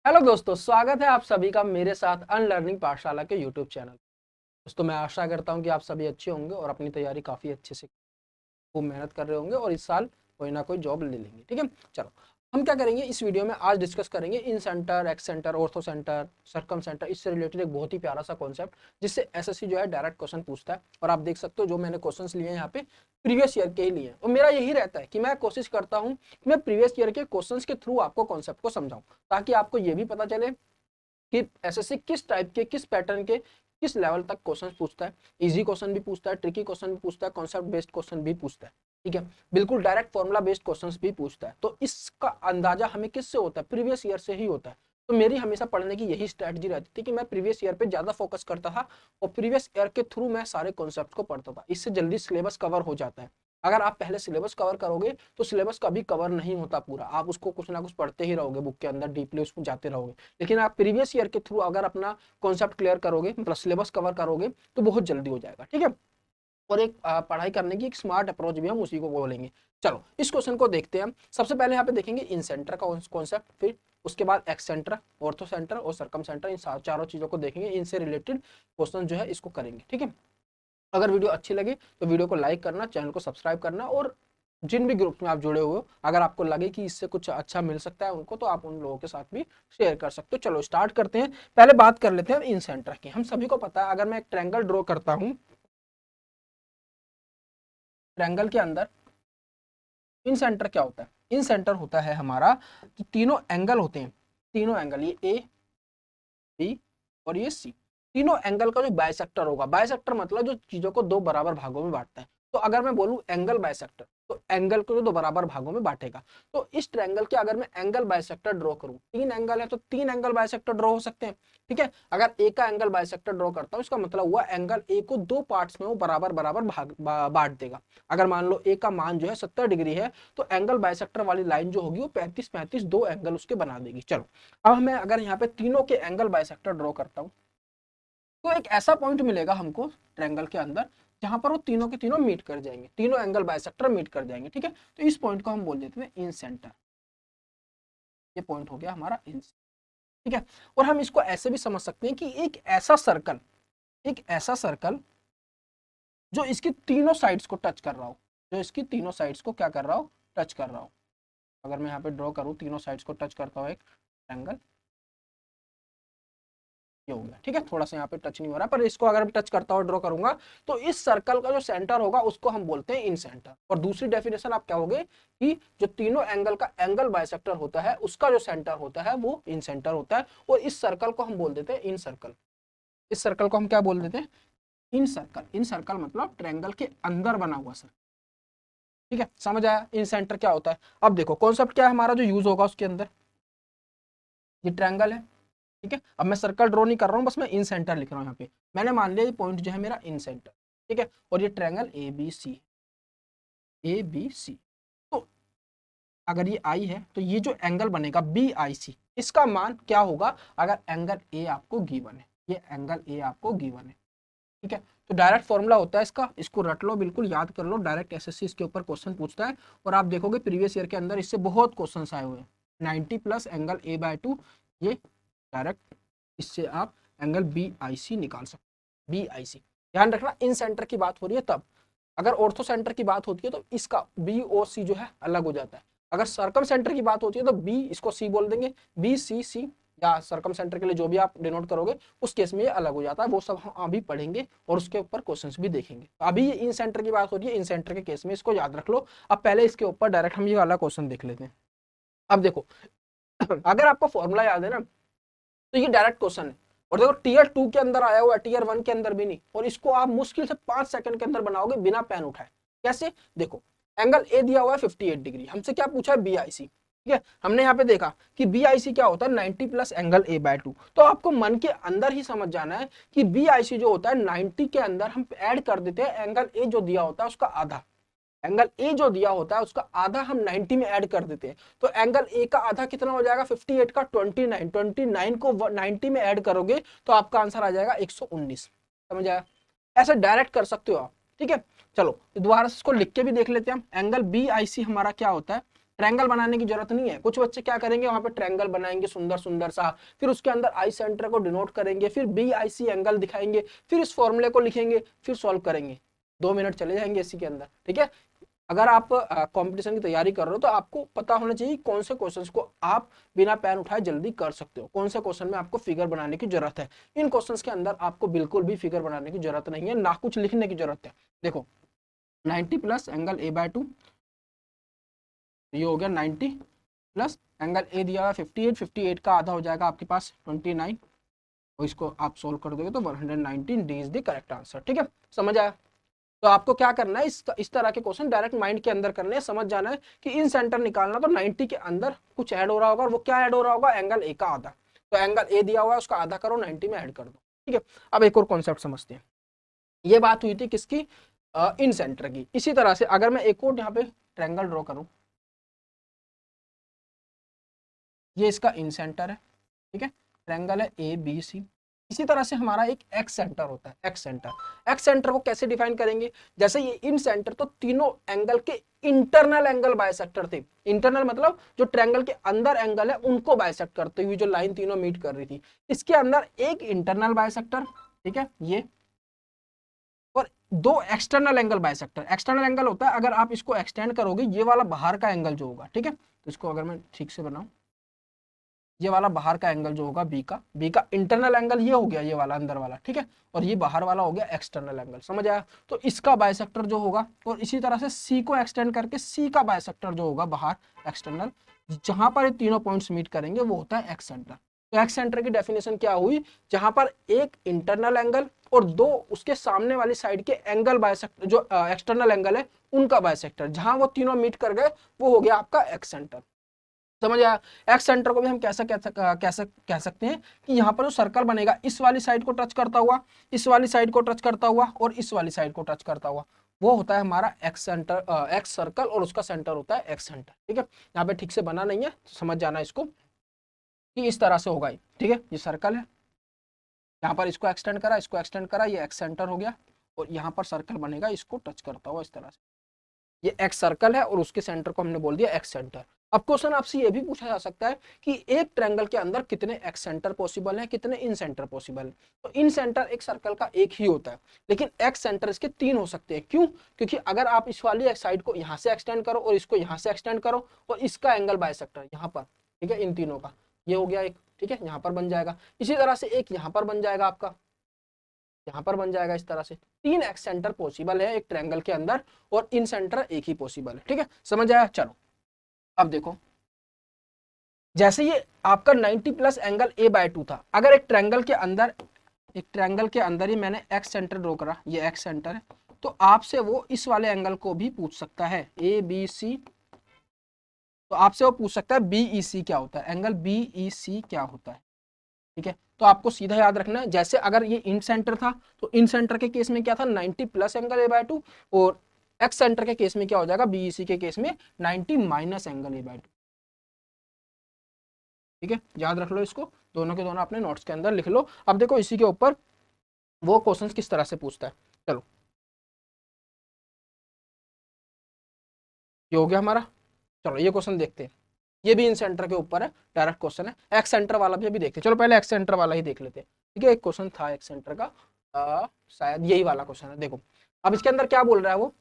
Hello दोस्तों, स्वागत है आप सभी का मेरे साथ अनलर्निंग पाठशाला के यूट्यूब चैनल। दोस्तों, मैं आशा करता हूं कि आप सभी अच्छे होंगे और अपनी तैयारी काफ़ी अच्छे से खूब मेहनत कर रहे होंगे और इस साल कोई ना कोई जॉब ले लेंगे। ठीक है, चलो हम क्या करेंगे इस वीडियो में, आज डिस्कस करेंगे incentre, excentre, orthocentre, circumcentre, इससे रिलेटेड एक बहुत ही प्यारा सा कॉन्सेप्ट जिससे एसएससी जो है डायरेक्ट क्वेश्चन पूछता है। और आप देख सकते हो जो मैंने क्वेश्चंस लिए हैं यहाँ पे प्रीवियस ईयर के ही लिए हैं। और मेरा यही रहता है कि मैं कोशिश करता हूँ कि मैं प्रीवियस ईयर के क्वेश्चंस के थ्रू आपको कॉन्सेप्ट को समझाऊं, ताकि आपको ये भी पता चले कि एसएससी किस टाइप के, किस पैटर्न के, किस लेवल तक क्वेश्चन पूछता है। इजी क्वेश्चन भी पूछता है, ट्रिकी क्वेश्चन भी पूछता है, कॉन्सेप्ट बेस्ड क्वेश्चन भी पूछता है। ठीक है, बिल्कुल डायरेक्ट फॉर्मुला बेस्ड क्वेश्चंस भी पूछता है। तो इसका अंदाजा हमें किससे होता है? प्रीवियस ईयर से ही होता है। तो मेरी हमेशा पढ़ने की यही स्ट्रेटजी रहती थी कि मैं प्रीवियस ईयर पे ज्यादा फोकस करता था और प्रीवियस ईयर के थ्रू मैं सारे कॉन्सेप्ट को पढ़ता था। इससे जल्दी सिलेबस कवर हो जाता है। अगर आप पहले सिलेबस कवर करोगे तो सिलेबस कभी कवर नहीं होता पूरा, आप उसको कुछ ना कुछ पढ़ते ही रहोगे, बुक के अंदर डीपली उसको जाते रहोगे। लेकिन आप प्रीवियस ईयर के थ्रू अगर अपना कॉन्सेप्ट क्लियर करोगे, मतलब सिलेबस कवर करोगे, तो बहुत जल्दी हो जाएगा। ठीक है, और एक पढ़ाई करने की एक स्मार्ट अप्रोच भी हम उसी को बोलेंगे। चलो इस क्वेश्चन को देखते हैं हम। सबसे पहले यहाँ पे देखेंगे इन सेंटर का कॉन्सेप्ट, फिर उसके बाद एक्स सेंटर, ऑर्थो सेंटर और सरकम सेंटर, इन चारों चीजों को देखेंगे। इनसे रिलेटेड क्वेश्चन जो है इसको करेंगे। ठीक है, अगर वीडियो अच्छी लगे तो वीडियो को लाइक करना, चैनल को सब्सक्राइब करना, और जिन भी ग्रुप में आप जुड़े हुए हो अगर आपको लगे कि इससे कुछ अच्छा मिल सकता है उनको, तो आप उन लोगों के साथ भी शेयर कर सकते हो। चलो स्टार्ट करते हैं। पहले बात कर लेते हैं इन सेंटर की। हम सभी को पता है, अगर मैं एक ट्रायंगल ड्रॉ करता हूं, ट्रायंगल के अंदर इन सेंटर क्या होता है? इन सेंटर होता है हमारा जो तीनों एंगल होते हैं, तीनों एंगल, ये ए, बी और ये सी, तीनों एंगल का जो बाइसेक्टर होगा, बाइसेक्टर मतलब जो चीजों को दो बराबर भागों में बांटता है। तो अगर मैं बोलूं एंगल बाइसेक्टर, तो एंगल को जो दो बराबर भागों में बांटेगा। तो इस ट्रायंगल के अगर मैं एंगल बाइसेक्टर ड्रॉ करूं, तीन एंगल है तो तीन एंगल बाइसेक्टर ड्रॉ हो सकते हैं। ठीक है, अगर ए का एंगल बाइसेक्टर ड्रॉ करता हूं, इसका मतलब हुआ एंगल ए को दो पार्ट्स में वो बराबर बराबर भाग बांट देगा। अगर मान लो ए का मान जो है 70 डिग्री है, तो एंगल बाइसेक्टर वाली लाइन जो होगी वो 35 35 दो एंगल उसके बना देगी। चलो अब मैं अगर यहाँ पे तीनों के एंगल बाइसेक्टर ड्रॉ करता हूँ, तो एक ऐसा पॉइंट मिलेगा हमको ट्रायंगल के अंदर जहां पर वो तीनों के तीनों मीट कर जाएंगे, तीनों एंगल बाइसेक्टर मीट कर जाएंगे। ठीक है, तो इस पॉइंट को हम बोल देते हैं इन सेंटर। ये पॉइंट हो गया हमारा इन। ठीक है, और हम इसको ऐसे भी समझ सकते हैं कि एक ऐसा सर्कल, एक ऐसा सर्कल जो इसकी तीनों साइड्स को टच कर रहा हो, जो इसकी तीनों साइड्स को क्या कर रहा हो? टच कर रहा हो। अगर मैं यहाँ पे ड्रॉ करूँ, तीनों साइड्स को टच करता हूँ एक ट्रायंगल, ये हो गया। ठीक है, थोड़ा सा यहाँ पे टच नहीं हो रहा, पर इसको अगर मैं टच करता हुआ ड्रॉ करूंगा, तो इस सर्कल का जो सेंटर होगा उसको हम बोलते हैं इन सेंटर। और दूसरी डेफिनेशन आप क्या होगे कि जो तीनों एंगल का एंगल बाइसेक्टर होता है उसका जो सेंटर होता है वो इन सेंटर होता है। और इस सर्कल को हम बोल देते हैं इन सर्कल। इस सर्कल को हम क्या बोल देते हैं? इन सर्कल। इन सर्कल मतलब ट्रायंगल के अंदर बना हुआ सर्कल। ठीक है, समझ आया इन सेंटर क्या होता है? अब देखो कॉन्सेप्ट क्या है हमारा जो यूज होगा उसके अंदर। ये ट्रायंगल है, ठीक है, अब मैं सर्कल ड्रॉ नहीं कर रहा हूँ, बस मैं इन सेंटर लिख रहा हूँ यहाँ पे। मैंने मान लिया ये पॉइंट जो है मेरा इन सेंटर। ठीक है, और ये triangle A B C, A B C. तो अगर ये आई है तो ये जो एंगल बनेगा बी आई सी, इसका मान क्या होगा अगर एंगल ए आपको गिवन है? ये एंगल ए आपको गिवन है। ठीक है, तो डायरेक्ट फॉर्मूला होता है इसका, इसको रट लो, बिल्कुल याद कर लो। डायरेक्ट एसएससी इसके ऊपर क्वेश्चन पूछता है और आप देखोगे प्रीवियस ईयर के अंदर इससे बहुत क्वेश्चन आए हुए हैं। 90 प्लस एंगल ए बाय 2, ये डायरेक्ट इससे आप एंगल बी आई सी निकाल सकते। बी आई सी, ध्यान रखना इन सेंटर की बात हो रही है तब। अगर ऑर्थो सेंटर की बात होती है तो इसका बी और सी जो है अलग हो जाता है। अगर सर्कम सेंटर की बात होती है तो बी, इसको सी बोल देंगे, बी सी सी, या सर्कम सेंटर के लिए जो भी आप डिनोट करोगे उस केस में ये अलग हो जाता है। वो सब हम अभी पढ़ेंगे और उसके ऊपर क्वेश्चंस भी देखेंगे। तो अभी ये इन सेंटर की बात हो रही है, इन सेंटर के केस में इसको याद रख लो। अब पहले इसके ऊपर डायरेक्ट हम ये वाला क्वेश्चन देख लेते हैं। अब देखो अगर आपको फॉर्मूला याद है ना, तो ये डायरेक्ट क्वेश्चन है। और देखो टीयर 2 के अंदर आया हुआ है, टीयर 1 के अंदर भी नहीं, और इसको आप मुश्किल से 5 सेकंड के अंदर बनाओगे बिना पेन उठाए। कैसे? देखो एंगल ए दिया हुआ है 58 डिग्री, हमसे क्या पूछा है? बी आई सी। ठीक है, हमने यहाँ पे देखा कि बी आई सी क्या होता है? 90 प्लस एंगल ए बाय 2। तो आपको मन के अंदर ही समझ जाना है कि बी आई सी जो होता है 90 के अंदर हम ऐड कर देते हैं एंगल ए जो दिया होता है उसका आधा। एंगल ए जो दिया होता है उसका आधा हम 90 में ऐड कर देते हैं। तो एंगल ए का आधा कितना हो जाएगा? 58 का 29, 29 को 90 में ऐड करोगे तो आपका आंसर आ जाएगा 119। समझ आया? ऐसे डायरेक्ट कर सकते हो आप। ठीक है, चलो दोबारा से इसको लिख के भी देख लेते हैं हम। एंगल बी आई सी हमारा क्या होता है? ट्रायंगल बनाने की जरूरत नहीं है। कुछ बच्चे क्या करेंगे, वहां पे ट्रायंगल बनाएंगे सुंदर सुंदर सा, फिर उसके अंदर आई सेंटर को डिनोट करेंगे, फिर BIC एंगल दिखाएंगे, फिर इस फॉर्मूले को लिखेंगे, फिर सॉल्व करेंगे। 2 मिनट चले जाएंगे इसी के अंदर, ठीक है। अगर आप कंपटीशन की तैयारी कर रहे हो तो आपको पता होना चाहिए कौन से क्वेश्चंस को आप बिना पेन उठाए जल्दी कर सकते हो, कौन से क्वेश्चन में आपको फिगर बनाने की जरूरत है। इन क्वेश्चंस के अंदर आपको बिल्कुल भी फिगर बनाने की जरूरत नहीं है, ना कुछ लिखने की जरूरत है। देखो 90 प्लस एंगल A/2, ये हो गया 90 प्लस एंगल ए दिया हुआ 58, 58 का आधा हो जाएगा आपके पास 29, और इसको आप सोल्व कर दोगे तो 119, D is the correct answer. ठीक है, समझ आया। तो आपको क्या करना है, इस तरह के क्वेश्चन डायरेक्ट माइंड के अंदर करने हैं, समझ जाना है कि इन सेंटर निकालना, तो 90 के अंदर कुछ ऐड हो रहा होगा, और वो क्या ऐड हो रहा होगा, एंगल ए का आधा। तो एंगल ए दिया हुआ है उसका आधा करो, 90 में ऐड कर दो। ठीक है, अब एक और कॉन्सेप्ट समझते हैं। ये बात हुई थी किसकी, इन सेंटर की। इसी तरह से अगर मैं एक और यहाँ पे ट्रायंगल ड्रॉ करूं, ये इसका इन सेंटर है, ठीक है, ट्रायंगल है ABC। इसी तरह से हमारा एक एक्स सेंटर होता है, एक्स सेंटर। एक्स सेंटर को कैसे डिफाइन करेंगे, जैसे ये इन सेंटर तो तीनों एंगल के इंटरनल एंगल बाइसेक्टर थे। इंटरनल मतलब जो ट्रायंगल के अंदर एंगल है उनको बाइसेक्ट करते हुए जो लाइन तीनों मीट कर रही थी, इसके अंदर एक इंटरनल बाइसेक्टर, ठीक है, ये, और दो external angle bisector. External angle होता है अगर आप इसको एक्सटेंड करोगे, ये वाला बाहर का एंगल जो होगा, ठीक है, तो इसको अगर मैं ठीक से बनाऊं, ये वाला बाहर का एंगल जो होगा बी का इंटरनल एंगल ये हो गया, ये वाला अंदर वाला, ठीक है, और ये बाहर वाला हो गया एक्सटर्नल एंगल। समझ आया। तो इसका बाइसेक्टर जो होगा, और इसी तरह से सी को एक्सटेंड करके सी का बाइसेक्टर जो होगा बाहर एक्सटर्नल, जहां पर ये तीनों पॉइंट्स मीट करेंगे वो होता है एक्स सेंटर। तो एक्स सेंटर की डेफिनेशन क्या हुई, जहां पर एक इंटरनल एंगल और दो उसके सामने वाली साइड के एंगल बाइसेक्टर, जो एक्सटर्नल एंगल है उनका बाइसेक्टर, जहां वो तीनों मीट कर गए वो हो गया आपका एक्स सेंटर। समझ आया। एक्स सेंटर को भी हम कैसा कह सकते हैं कि यहाँ पर जो सर्कल बनेगा इस वाली साइड को टच करता हुआ, इस वाली साइड को टच करता हुआ, और इस वाली साइड को टच करता हुआ, वो होता है हमारा एक्स सेंटर, एक्स सर्कल, और उसका सेंटर होता है एक्स सेंटर। ठीक है, यहाँ पे ठीक से बना नहीं है, तो समझ जाना इसको कि इस तरह से होगा। ठीक है, ये सर्कल है, यहाँ पर इसको एक्सटेंड करा, इसको एक्सटेंड करा, ये एक्स सेंटर हो गया, और यहाँ पर सर्कल बनेगा इसको टच करता हुआ इस तरह से, ये एक्स सर्कल है, और उसके सेंटर को हमने बोल दिया एक्स सेंटर। अब क्वेश्चन आपसे ये भी पूछा जा सकता है कि एक ट्रायंगल के अंदर कितने एक्स सेंटर पॉसिबल हैं, कितने इन सेंटर पॉसिबल हैं। तो इन सेंटर एक सर्कल का एक ही होता है, लेकिन एक्स सेंटर इसके 3 हो सकते हैं। क्यों? क्योंकि अगर आप इस वाली साइड को यहाँ से एक्सटेंड करो, और इसको यहाँ से एक्सटेंड करो, और इसका एंगल बाइसेक्टर यहाँ पर, ठीक है, इन तीनों का ये हो गया एक, ठीक है, यहाँ पर बन जाएगा। इसी तरह से एक यहाँ पर बन जाएगा आपका, यहाँ पर बन जाएगा। इस तरह से 3 एक्स सेंटर पॉसिबल है एक ट्रायंगल के अंदर, और इन सेंटर एक ही पॉसिबल है। ठीक है, समझ आया। चलो अब देखो, जैसे ये आपका 90 प्लस एंगल A/2 था, अगर एक ट्रायंगल के अंदर, एक ट्रायंगल के अंदर ही मैंने एक्स सेंटर ड्रॉ करा, ये एक्स सेंटर है, तो आपसे वो इस वाले एंगल को भी पूछ सकता है, ABC, तो आपसे वो पूछ सकता है BEC क्या होता है, एंगल BEC क्या होता है। ठीक है, तो आपको सीधा याद रखना है, जैसे अगर ये इन सेंटर था तो इन सेंटर के केस में क्या था, 90 प्लस एंगल A/2, और एक्स सेंटर के केस में क्या हो जाएगा, BEC के केस में 90 माइनस एंगल A/2। ठीक है, याद रख लो इसको, दोनों के दोनों अपने नोट्स के अंदर लिख लो। अब देखो इसी के ऊपर वो क्वेश्चंस किस तरह से पूछता है। चलो, ये हो गया हमारा। चलो ये क्वेश्चन देखते हैं, ये भी इन सेंटर के ऊपर है, डायरेक्ट क्वेश्चन है। एक्स सेंटर वाला भी अभी देखते हैं, चलो पहले एक्स सेंटर वाला ही देख लेते हैं। ठीक है, एक क्वेश्चन था एक्स सेंटर का, शायद यही वाला क्वेश्चन है। देखो अब इसके अंदर क्या बोल रहा है वो,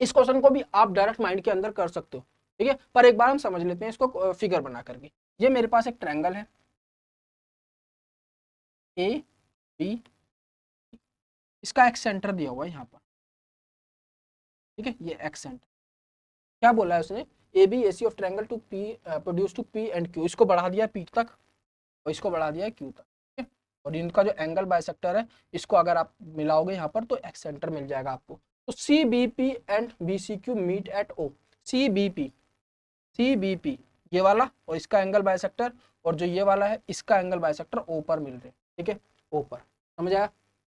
इस क्वेश्चन को भी आप डायरेक्ट माइंड के अंदर कर सकते हो, ठीक है, पर एक बार हम समझ लेते हैं इसको फिगर बना करके। ये मेरे पास एक ट्रायंगल है AB, इसका एक्स सेंटर दिया हुआ है यहाँ पर, ठीक है, ये एक्स सेंटर। क्या बोला है उसने, ABC of triangle to P produce to P and Q, इसको बढ़ा दिया P तक, और इसको बढ़ा दिया है Q तक, ठीक है, और इनका जो एंगल बाइसेक्टर है इसको अगर आप मिलाओगे यहाँ पर तो एक्स सेंटर मिल जाएगा आपको। तो CBP and BCQ meet at O, CBP ये वाला और इसका एंगल बाइसेक्टर, और जो ये वाला है इसका एंगल बाइसेक्टर O पर मिल रहे हैं, ठीक है, O पर, समझ आया,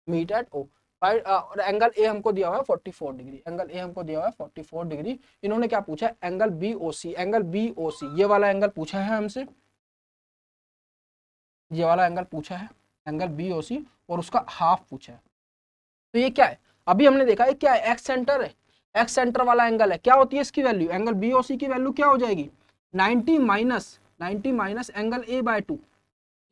मीट एट O। और एंगल ए हमको दिया हुआ है 44 डिग्री, एंगल ए हमको दिया हुआ है 44 डिग्री। इन्होंने क्या पूछा है, एंगल BOC, एंगल BOC ये वाला एंगल पूछा है हमसे, ये वाला एंगल पूछा है, एंगल BOC, और उसका हाफ पूछा है। तो ये क्या है, अभी हमने देखा है क्या है, एक्स सेंटर है। एक्स सेंटर वाला एंगल है, क्या होती है इसकी वैल्यू, एंगल BOC की वैल्यू क्या हो जाएगी 90 माइनस एंगल A/2,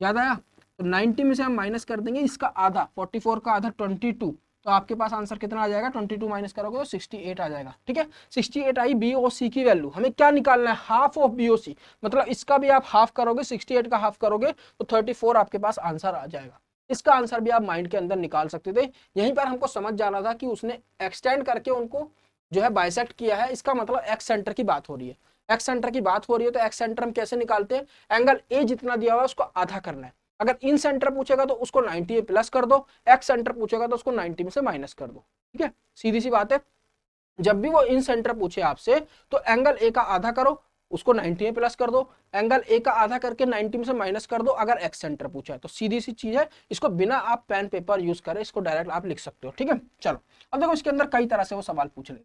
याद आया। तो 90 में से हम माइनस कर देंगे इसका आधा, 44 का आधा 22, तो आपके पास आंसर कितना आ जाएगा, 22 माइनस करोगे तो 68 आ जाएगा। ठीक है, 68 आई BOC की वैल्यू। हमें क्या निकालना है, हाफ ऑफ BOC, मतलब इसका भी आप हाफ करोगे, 68 का हाफ करोगे तो 34 आपके पास आंसर आ जाएगा। इसका आंसर भी आप माइंड के अंदर निकाल सकते थे। यहीं पर हमको समझ जाना था कि उसने एक्सटेंड करके उनको जो है बाइसेक्ट किया है, इसका मतलब एक्स सेंटर की बात हो रही है। एक्स सेंटर की बात हो रही है तो एक्स सेंटर हम कैसे निकालते हैं, एंगल ए जितना दिया हुआ है उसको आधा करना है। अगर इन सेंटर पूछेगा तो उसको 90 में प्लस कर दो, एक्स सेंटर पूछेगा तो उसको 90 में से माइनस कर दो। ठीक है, सीधी सी बात है। जब भी वो इन सेंटर पूछे आपसे तो एंगल ए का आधा करो, उसको 90 में प्लस कर दो, एंगल ए का आधा करके 90 में से माइनस कर दो अगर एक्स सेंटर पूछा है। तो सीधी सी चीज है, इसको बिना आप पेन पेपर यूज करें इसको डायरेक्ट आप लिख सकते हो। ठीक है, चलो अब देखो इसके अंदर कई तरह से वो सवाल पूछ ले,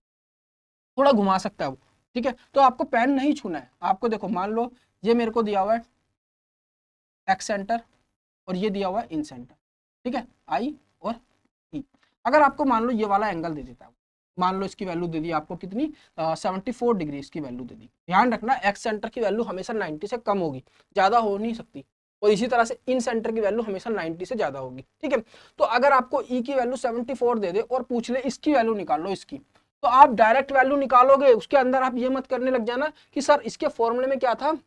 थोड़ा घुमा सकता है वो। ठीक है, तो आपको पेन नहीं छूना है, आपको देखो मान लो ये मेरे को दिया हुआ है एक्स सेंटर और ये दिया हुआ है इन सेंटर। ठीक है, आई और ई। अगर आपको मान लो ये वाला एंगल दे देता है, मान लो इसकी वैल्यू दे दी आपको कितनी 74 डिग्री इसकी वैल्यू दे दी। ध्यान रखना एक्स सेंटर की वैल्यू हमेशा 90 से कम होगी, ज्यादा हो नहीं सकती। और इसी तरह से इन सेंटर की वैल्यू हमेशा 90 से ज्यादा होगी। ठीक है, तो अगर आपको ई की वैल्यू 74 दे दे और पूछ ले इसकी वैल्यू निकाल लो इसकी, तो आप डायरेक्ट वैल्यू निकालोगे। उसके अंदर आप ये मत करने लग जाना कि सर इसके फॉर्मूले में क्या था।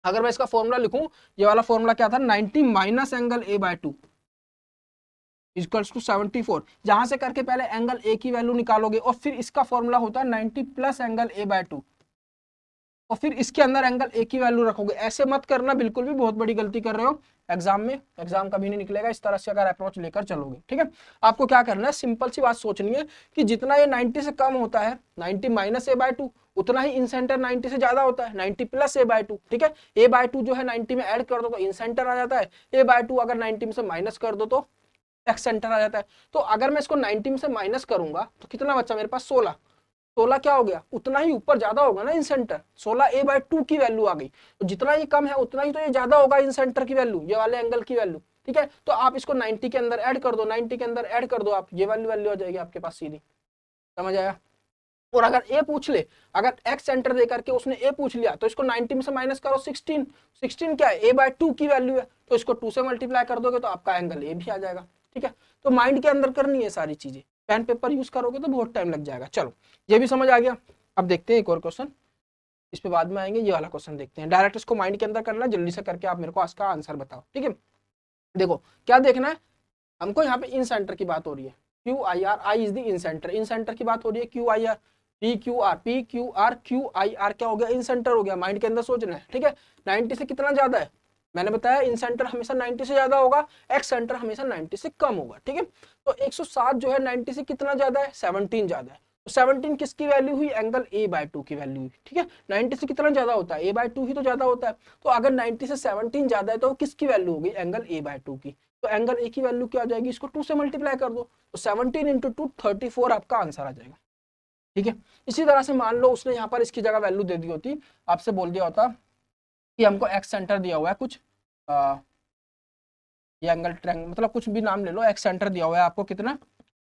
अगर मैं इसका फॉर्मूला लिखूं, ये वाला फॉर्मूला क्या था, 90 minus angle A/2 equals to 74, जहां से करके पहले एंगल ए की वैल्यू निकालोगे और फिर इसका फॉर्मूला होता है 90 प्लस एंगल A/2 और फिर इसके अंदर एंगल ए की वैल्यू रखोगे। ऐसे मत करना, बिल्कुल भी बहुत बड़ी गलती कर रहे हो। एग्जाम में एग्जाम कभी नहीं निकलेगा इस तरह से अगर अप्रोच लेकर चलोगे। ठीक है, आपको क्या करना है, सिंपल सी बात सोचनी है कि जितना ये 90 से कम होता है, 90 माइनस A/2, उतना ही इन सेंटर 90 से ज्यादा होता है, 90 प्लस A/2। ठीक है, A/2 जो है 90 में ऐड कर दो तो इन सेंटर आ जाता है, A/2 अगर 90 में से माइनस कर दो तो एक्स सेंटर आ जाता है। तो अगर मैं इसको 90 में से माइनस करूंगा तो कितना बचा मेरे पास, 16। 16 क्या हो गया, उतना ही ऊपर ज्यादा होगा ना इन सेंटर, 16 A/2 की वैल्यू आ गई। तो जितना ये कम है उतना ही तो ये ज्यादा होगा इन सेंटर की वैल्यू, ये वाले एंगल की वैल्यू। ठीक है, तो आप इसको 90 के अंदर ऐड कर दो, 90 के अंदर ऐड कर दो आप, ये वाली वैल्यू आ जाएगी आपके पास सीधी। समझ आया। और अगर ए पूछ ले, अगर एक्स सेंटर दे करके उसने ए पूछ लिया तो इसको 90 में से माइनस करो 16। 16 क्या है, A/2 की वैल्यू है, तो इसको 2 से मल्टीप्लाई कर दोगे तो आपका एंगल ए भी आ जाएगा। ठीक है, तो माइंड के अंदर करनी है सारी चीजें, पेन पेपर यूज करोगे तो बहुत टाइम लग जाएगा। चलो ये भी समझ आ गया। अब देखते हैं एक और क्वेश्चन, इस पे बाद में आएंगे। ये वाला क्वेश्चन देखते हैं, डायरेक्ट इसको माइंड के अंदर करना, जल्दी से करके आप मेरे को इसका आंसर बताओ। ठीक है, देखो क्या देखना है हमको, यहाँ पे इन सेंटर की बात हो रही है, QIR, I is the in centre, in centre की बात हो रही है, QIR PQR PQR QIR क्या हो गया, इन सेंटर हो गया। माइंड के अंदर सोचना है। ठीक है, 90 से कितना ज्यादा है, मैंने बताया इन सेंटर हमेशा 90 से ज्यादा होगा, एक्स सेंटर हमेशा 90 से कम होगा। ठीक है, तो 107 जो है 90 से कितना ज्यादा है, 17 ज्यादा है। तो 17 किसकी वैल्यू हुई, एंगल A/2 की वैल्यू हुई। ठीक है, 90 से कितना ज्यादा होता है, A/2 ही तो ज्यादा होता है। तो अगर 90 से 17 ज्यादा है तो किसकी वैल्यू होगी, एंगल A/2 की। तो एंगल ए की वैल्यू क्या आ जाएगी, इसको 2 से मल्टीप्लाई कर दो, तो 17 इंटू 2 34 आपका आंसर आ जाएगा। ठीक है, इसी तरह से मान लो उसने यहाँ पर इसकी जगह वैल्यू दे दी होती, आपसे बोल दिया होता कि हमको एक्स सेंटर दिया हुआ है कुछ, ये एंगल ट्रैंगल मतलब कुछ भी नाम ले लो, एक्स सेंटर दिया हुआ है आपको कितना,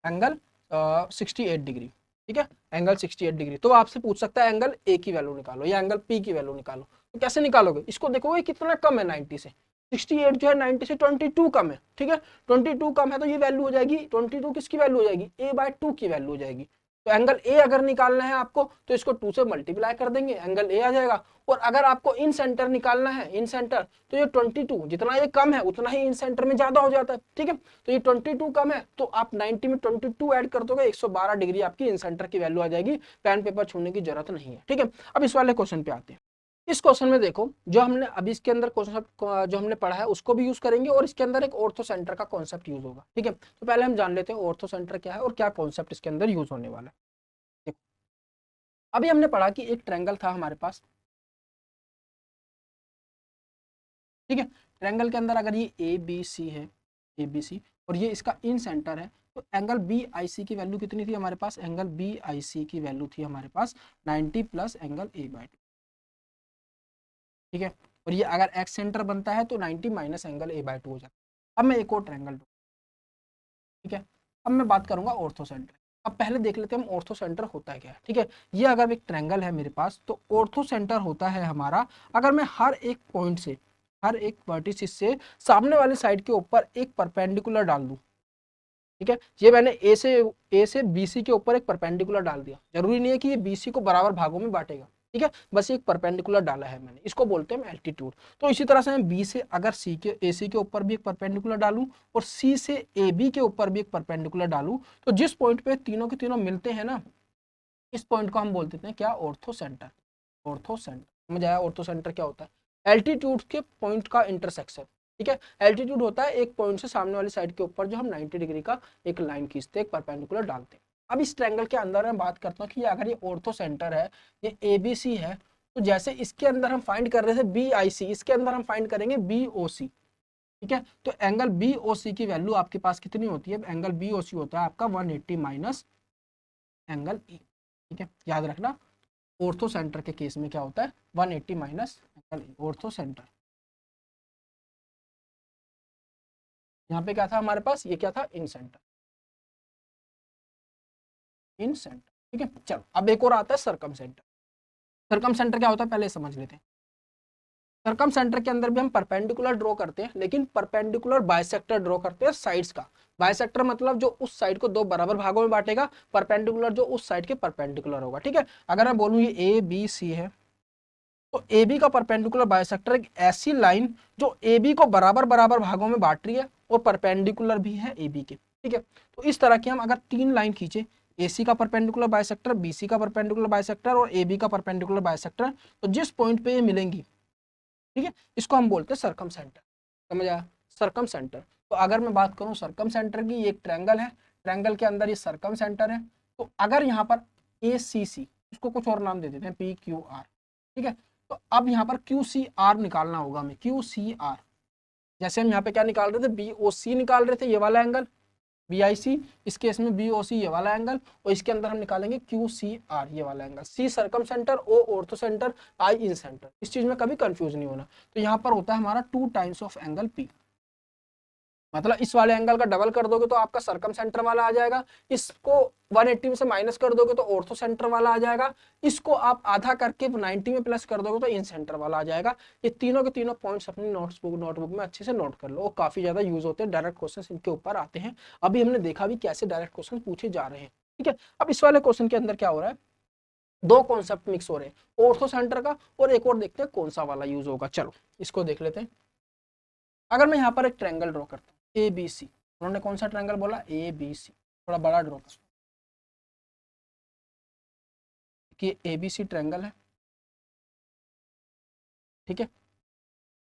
एंगल 68 डिग्री। ठीक है, एंगल 68 डिग्री, तो आपसे पूछ सकता है एंगल ए की वैल्यू निकालो या एंगल पी की वैल्यू निकालो। तो कैसे निकालोगे, इसको देखोगे कितना कम है 90 से, 68 जो है 90 से 22 कम है। ठीक है, 22 कम है तो ये वैल्यू हो जाएगी 22 किसकी वैल्यू हो जाएगी, A/2 की वैल्यू हो जाएगी। तो एंगल ए अगर निकालना है आपको तो इसको 2 से मल्टीप्लाई कर देंगे, एंगल ए आ जाएगा। और अगर आपको इन सेंटर निकालना है, इन सेंटर, तो ये 22 जितना ये कम है उतना ही इन सेंटर में ज्यादा हो जाता है। ठीक है, तो ये 22 कम है तो आप 90 में 22 ऐड कर दोगे, 112 डिग्री आपकी इन सेंटर की वैल्यू आ जाएगी, पेन पेपर छोड़ने की जरूरत नहीं है। ठीक है, अब इस वाले क्वेश्चन पे आते हैं। इस क्वेश्चन में देखो जो हमने अभी इसके अंदर कॉन्सेप्ट जो हमने पढ़ा है उसको भी यूज करेंगे और इसके अंदर एक ऑर्थो सेंटर का कॉन्सेप्ट यूज होगा। ठीक है, तो पहले हम जान लेते हैं ऑर्थो सेंटर क्या है और क्या कॉन्सेप्ट इसके अंदर यूज होने वाला है। देखो अभी हमने पढ़ा कि एक ट्रायंगल था हमारे पास। ठीक है, ट्रायंगल के अंदर अगर ये ABC है, ABC और ये इसका इन सेंटर है, तो एंगल BIC की वैल्यू कितनी थी हमारे पास, एंगल BIC की वैल्यू थी हमारे पास 90 प्लस एंगल A/2। ठीक है, और ये अगर एक्स सेंटर बनता है तो 90 माइनस एंगल A/2 हो जाता है। अब मैं एक और ट्रायंगल, ठीक है, अब मैं बात करूंगा ऑर्थो सेंटर। अब पहले देख लेते हैं हम ऑर्थो सेंटर होता है क्या है। ठीक है, ये अगर एक ट्रायंगल है मेरे पास तो ऑर्थो सेंटर होता है हमारा, अगर मैं हर एक पॉइंट से, हर एक वर्टिसिस से सामने वाली साइड के ऊपर एक परपेंडिकुलर डाल दूं। ठीक है, ये मैंने ए से बीसी के ऊपर एक परपेंडिकुलर डाल दिया, जरूरी नहीं है कि ये बीसी को बराबर भागों में बांटेगा। ठीक है, बस एक परपेंडिकुलर डाला है मैंने, इसको बोलते हैं एल्टीट्यूड। तो इसी तरह से मैं बी से अगर सी के ए सी के ऊपर भी एक परपेंडिकुलर डालूं और सी से ए बी के ऊपर भी एक परपेंडिकुलर डालूं, तो जिस पॉइंट पे तीनों के तीनों मिलते हैं ना, इस पॉइंट को हम बोल देते हैं क्या, ऑर्थो सेंटर। ऑर्थो सेंटर समझ आया, ऑर्थो सेंटर क्या होता है, एल्टीट्यूड के पॉइंट का इंटरसेक्शन। ठीक है, एल्टीट्यूड होता है एक पॉइंट से सामने वाली साइड के ऊपर जो हम 90 डिग्री का एक लाइन खींचते हैं, एक परपेंडिकुलर डालते हैं। अब इस ट्रायंगल के अंदर मैं बात करता हूँ कि अगर ये ऑर्थो सेंटर है, ये ABC है, तो जैसे इसके अंदर हम फाइंड कर रहे थे BIC, इसके अंदर हम फाइंड करेंगे BOC। ठीक है, तो एंगल BOC की वैल्यू आपके पास कितनी होती है, एंगल BOC होता है आपका 180 माइनस एंगल E। ठीक है, याद रखना ऑर्थो सेंटर के केस में क्या होता है, 180 minus angle E, ortho centre. यहाँ पे क्या था हमारे पास, ये क्या था, इन सेंटर, इन सेंटर। ठीक है, चलो अब एक और आता है सर्कम सेंटर। सर्कम सेंटर क्या होता है पहले समझ लेते हैं। सर्कम सेंटर के अंदर भी हम परपेंडिकुलर ड्रॉ करते हैं, लेकिन परपेंडिकुलर बाइसेक्टर ड्रॉ करते हैं साइड्स का। बाइसेक्टर मतलब जो उस साइड को दो बराबर भागों में बांटेगा, परपेंडिकुलर जो उस साइड के परपेंडिकुलर होगा। ठीक है, अगर मैं बोलूं ये ABC है, तो AB का परपेंडिकुलर बाइसेक्टर एक ऐसी लाइन जो AB को बराबर बराबर भागों में बांट रही है और परपेंडिकुलर भी है AB के। ठीक है, तो इस तरह की हम अगर तीन लाइन खींचे, AC का परपेंडिकुलर बाइसेक्टर, BC का परपेंडिकुलर बाइसेक्टर और AB का परपेंडिकुलर बाइसेक्टर, तो जिस पॉइंट पे ये मिलेंगी, ठीक है, इसको हम बोलते हैं सर्कम सेंटर। समझ आया, सर्कम सेंटर। तो अगर मैं बात करूं सर्कम सेंटर की, ये एक ट्रायंगल है, ट्रायंगल के अंदर ये सर्कम सेंटर है। तो अगर यहाँ पर ACC, इसको कुछ और नाम दे देते हैं PQR। ठीक है, तो अब यहाँ पर QCR निकालना होगा हमें, QCR। जैसे हम यहाँ पे क्या निकाल रहे थे, BOC निकाल रहे थे, ये वाला एंगल BIC, इस केस में BOC ये वाला एंगल, और इसके अंदर हम निकालेंगे QCR ये वाला angle. C circum centre, O ortho centre, I in centre. इस चीज में कभी कंफ्यूज नहीं होना। तो यहाँ पर होता है हमारा 2 टाइम्स ऑफ एंगल P, मतलब इस वाले एंगल का डबल कर दोगे तो आपका सर्कम सेंटर वाला आ जाएगा, इसको 180 में से माइनस कर दोगे तो ऑर्थो सेंटर वाला आ जाएगा, इसको आप आधा करके 90 में प्लस कर दोगे तो इन सेंटर वाला आ जाएगा। ये तीनों के तीनों पॉइंट्स अपनी नोटबुक में अच्छे से नोट कर लो, और काफी ज्यादा यूज होते हैं, डायरेक्ट क्वेश्चन इनके ऊपर आते हैं। अभी हमने देखा भी कैसे डायरेक्ट क्वेश्चन पूछे जा रहे हैं। ठीक है, अब इस वाले क्वेश्चन के अंदर क्या हो रहा है, दो कॉन्सेप्ट मिक्स हो रहे हैं, ऑर्थो सेंटर का और एक और देखते हैं कौन सा वाला यूज होगा। चलो इसको देख लेते हैं। अगर मैं यहाँ पर एक ट्रायंगल ड्रॉ करता हूँ ABC, उन्होंने कौन सा ट्रायंगल बोला, ABC, थोड़ा बड़ा ड्रॉ कर कि ABC ट्रायंगल है। ठीक है,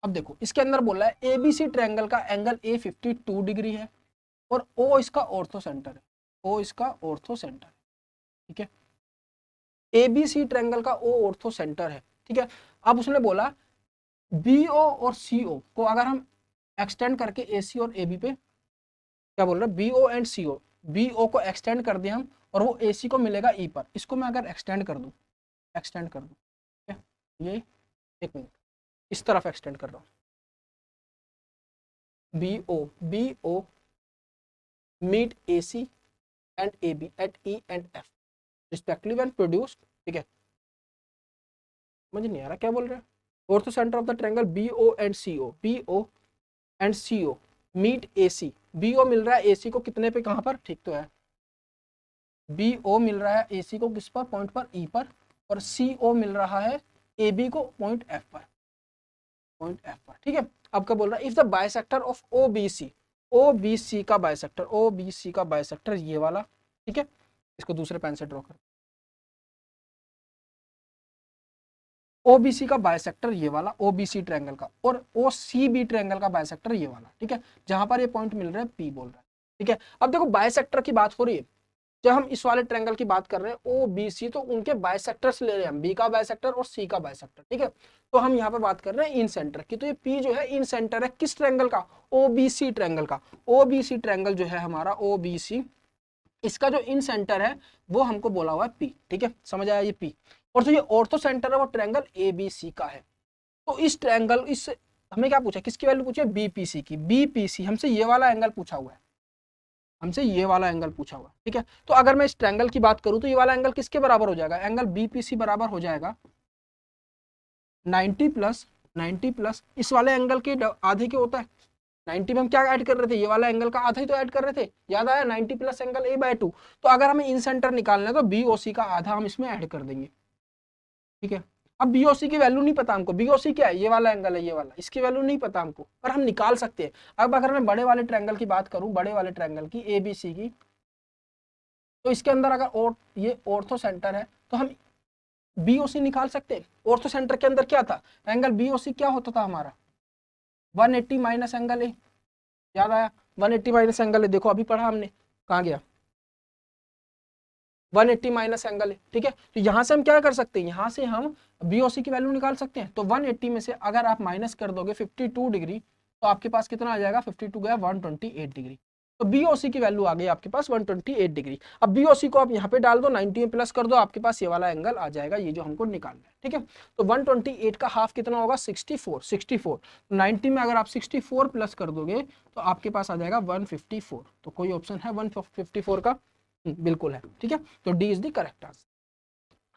अब देखो इसके अंदर बोला है ABC ट्रायंगल का एंगल A 52 डिग्री है और O इसका ऑर्थो सेंटर है, O इसका ऑर्थो सेंटर है। ठीक है, ABC ट्रायंगल का O ऑर्थो सेंटर है। ठीक है, अब उसने बोला BO और CO को अगर हम एक्सटेंड करके AC और AB पे, क्या बोल रहे हैं, BO एंड CO, BO को एक्सटेंड कर दिया हम और वो AC को मिलेगा E पर, इसको मैं अगर एक्सटेंड कर दूं, एक्सटेंड कर दूं, ठीक है, ये एक मिनट इस तरफ एक्सटेंड कर रहा हूं, BO meet AC and AB at E and F respectively when produced। ठीक है, मुझे नहीं आ रहा क्या बोल रहे हैं, orthocentre of the triangle BO and CO meet AC, BO मिल रहा है AC को कितने पे, कहां पर, ठीक तो है, BO मिल रहा है AC को किस पर, पॉइंट पर E पर, और CO मिल रहा है AB को पॉइंट F पर, पॉइंट F पर। ठीक है, अब क्या बोल रहा है, if the bisector of OBC का बाइसेक्टर ये वाला। ठीक है, इसको दूसरे पेन से ड्रॉ कर, OBC का बाइसेक्टर ये वाला, OBC ट्रायंगल का, और OCB ट्रायंगल का बाइसेक्टर ये वाला। ठीक है, जहां पर ये पॉइंट मिल रहा है P बोल रहा है। ठीक है, अब देखो बाइसेक्टर की बात हो रही है, जब हम इस वाले ट्रायंगल की बात कर रहे हैं OBC, तो उनके बाइसेक्टर्स ले रहे हैं हम, B का बाइसेक्टर और C का बाइसेक्टर। ठीक है, तो हम यहाँ पे बात कर रहे हैं इन सेंटर की, तो ये P जो है इन सेंटर है किस ट्रायंगल का, OBC ट्रायंगल का। OBC ट्रायंगल जो है हमारा OBC, इसका जो इन सेंटर है वो हमको बोला हुआ है P। ठीक है, समझ आया, ये P। और जो ये ऑर्थो सेंटर है वो ट्रायंगल ABC का है। तो इस ट्रायंगल, इस हमें क्या पूछा, किसकी वैल्यू पूछी है, BPC की। BPC हमसे ये वाला एंगल पूछा हुआ है, हमसे ये वाला एंगल पूछा हुआ, ठीक है। तो अगर मैं इस ट्रायंगल की बात करूं तो ये वाला एंगल किसके बराबर हो जाएगा, एंगल बीपीसी बराबर हो जाएगा 90 प्लस इस वाले एंगल के आधे के होता है। 90 में हम क्या ऐड कर रहे थे, ये वाला एंगल का आधा ही तो ऐड कर रहे थे, याद आया, 90 प्लस एंगल A/2। तो अगर हमें इन सेंटर निकालना है तो BOC का आधा हम इसमें ऐड कर देंगे, ठीक है। अब BOC की वैल्यू नहीं पता हमको, BOC क्या है, ये वाला एंगल है, ये वाला, इसकी वैल्यू नहीं पता हमको, पर हम निकाल सकते हैं। अब अगर मैं बड़े वाले ट्रायंगल की बात करूं, बड़े वाले ट्रायंगल की ABC की, तो इसके अंदर अगर ये ऑर्थो सेंटर है तो हम BOC निकाल सकते हैं। ऑर्थो सेंटर के अंदर क्या था, एंगल BOC क्या होता था हमारा 180 माइनस एंगल A, याद आया, 180 माइनस एंगल है, देखो अभी पढ़ा हमने, कहाँ गया, 180 माइनस एंगल है, ठीक है। तो यहां से हम क्या कर सकते हैं, यहां से हम BOC की वैल्यू निकाल सकते हैं। तो 180 में से अगर आप माइनस कर दोगे 52 डिग्री तो आपके पास कितना आ जाएगा, 52 गया 128 डिग्री। तो BOC की वैल्यू आ गई आपके पास 128 डिग्री। अब BOC को आप यहाँ पे डाल दो, 90 में प्लस कर दो, आपके पास ये वाला एंगल आ जाएगा, ये जो हमको निकालना है, ठीक है। तो 128 का हाफ कितना होगा, 64। 90 में अगर आप 64 प्लस कर दोगे तो आपके पास आ जाएगा 154। तो कोई ऑप्शन है 154 का, बिल्कुल है, ठीक है। तो D is the correct answer.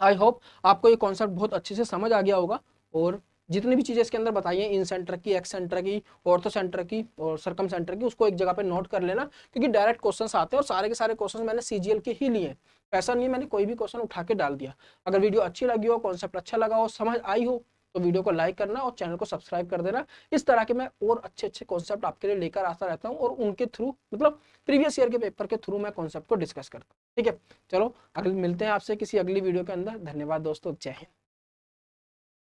I hope आपको ये कॉन्सेप्ट बहुत अच्छे से समझ आ गया होगा, और जितनी भी चीजें इसके अंदर बताई हैं, इन सेंटर की, एक्स सेंटर की, ऑर्थो सेंटर की और सर्कम सेंटर की, उसको एक जगह पे नोट कर लेना, क्योंकि डायरेक्ट क्वेश्चंस आते हैं और सारे के सारे क्वेश्चंस मैंने CGL के ही लिए हैं। ऐसा नहीं है मैंने कोई भी क्वेश्चन उठा के डाल दिया। अगर वीडियो अच्छी लगी हो, कॉन्सेप्ट अच्छा लगा हो, समझ आई हो, तो वीडियो को लाइक करना और चैनल को सब्सक्राइब कर देना। इस तरह के मैं और अच्छे अच्छे कॉन्सेप्ट आपके लिए लेकर आता रहता हूँ, और उनके थ्रू, मतलब प्रीवियस ईयर के पेपर के थ्रू मैं कॉन्सेप्ट को डिस्कस करता हूँ, ठीक है। चलो अगले मिलते हैं आपसे किसी अगली वीडियो के अंदर। धन्यवाद दोस्तों, जय हिंद।